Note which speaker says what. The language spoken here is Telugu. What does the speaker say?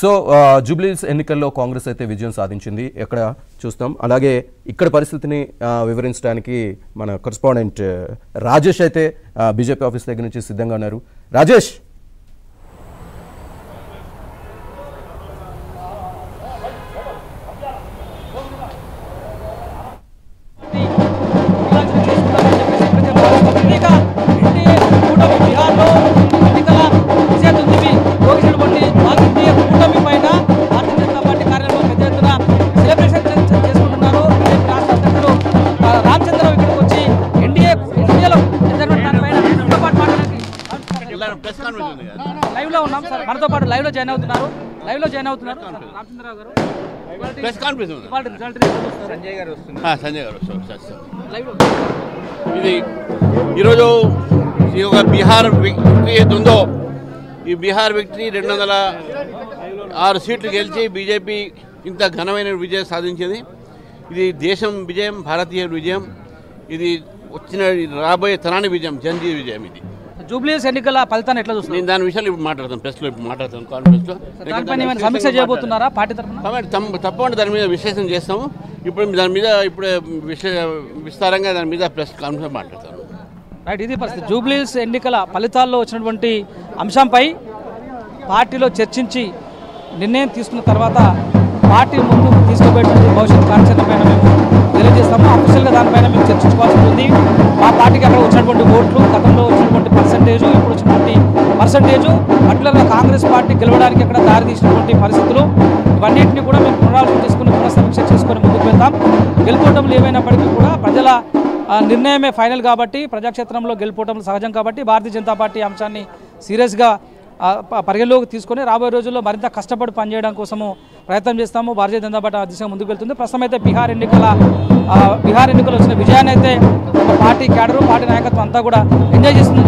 Speaker 1: సో జూబ్లీహిల్స్ ఎన్నికల్లో కాంగ్రెస్ అయితే విజయం సాధించింది ఎక్కడ చూస్తాం. అలాగే ఇక్కడ పరిస్థితిని వివరించడానికి మన కరెస్పాండెంట్ రాజేష్ అయితే బీజేపీ ఆఫీస్ దగ్గర నుంచి సిద్ధంగా ఉన్నారు. రాజేష్,
Speaker 2: లైవ్ లో ఉన్నాం సార్, మనతో పాటు లైవ్ లో జాయిన్ అవుతున్నారు రామచంద్రరావు గారు.
Speaker 3: ప్రెస్ కాన్ఫరెన్స్
Speaker 2: సంజయ్ గారు
Speaker 3: ఇది ఈరోజు ఈ యొక్క బీహార్ విక్టరీ ఏదో ఈ బీహార్ విక్టరీ 206 సీట్లు గెలిచి బీజేపీ ఇంత ఘనమైన విజయం సాధించింది. ఇది దేశం విజయం, భారతీయ విజయం, ఇది వచ్చిన రాబోయే తరాని విజయం, జనజీవి విజయం. ఇది
Speaker 2: జూబ్లీహిల్స్ ఎన్నికల ఫలితాన్ని ఎట్లా చూస్తారు?
Speaker 3: నేను దాని విషయాలు ఇప్పుడు మాట్లాడతాను, ప్రెస్లో ఇప్పుడు మాట్లాడతాను, కాన్ఫరెన్స్లో.
Speaker 2: సమీక్ష చేయబోతున్నారా పార్టీ తరఫున?
Speaker 3: తప్పకుండా దాని మీద విశ్లేషణ చేస్తాము. ఇప్పుడు దాని మీద ఇప్పుడే విస్తారంగా దాని మీద ప్రెస్ కాన్ఫరెన్స్ మాట్లాడతాను.
Speaker 2: రైట్, ఇది పరిస్థితి. జూబ్లీహిల్స్ ఎన్నికల ఫలితాల్లో వచ్చినటువంటి అంశంపై పార్టీలో చర్చించి నిర్ణయం తీసుకున్న తర్వాత పార్టీ ముందుకు తీసుకుపోయేటువంటి భవిష్యత్ కార్యాచరణ పైన మేము తెలియజేస్తాము. అఫీషియల్గా దానిపైన మేము చర్చించుకోవాల్సి ఉంటుంది. మా పార్టీకి అక్కడ వచ్చినటువంటి ఓట్లు, గతంలో వచ్చినటువంటి పర్సంటేజు, ఇప్పుడు వచ్చినటువంటి పర్సంటేజు, పర్టికులర్గా కాంగ్రెస్ పార్టీ గెలవడానికి అక్కడ దారి తీసినటువంటి పరిస్థితులు, ఇవన్నింటినీ కూడా మేము పునరాలోచన చేసుకుని పునఃసమీక్ష చేసుకొని ముందుకు వెళ్తాం. గెలుపోవటంలు ఏమైనప్పటికీ కూడా ప్రజల నిర్ణయమే ఫైనల్ కాబట్టి, ప్రజాక్షేత్రంలో గెలుపోవటం సహజం కాబట్టి భారతీయ జనతా పార్టీ అంశాన్ని సీరియస్గా పరిగణలోకి తీసుకొని రాబోయే రోజుల్లో మరింత కష్టపడి పనిచేయడం కోసము ప్రయత్నం చేస్తాము. భారతీయ జనతా పార్టీ ఆ దిశగా ముందుకు వెళ్తుంది. ప్రస్తుతం అయితే బీహార్ ఎన్నికలు వచ్చిన విజయాన్ని అయితే పార్టీ క్యాడరు, పార్టీ నాయకత్వం అంతా కూడా ఎంజాయ్ చేస్తుంది.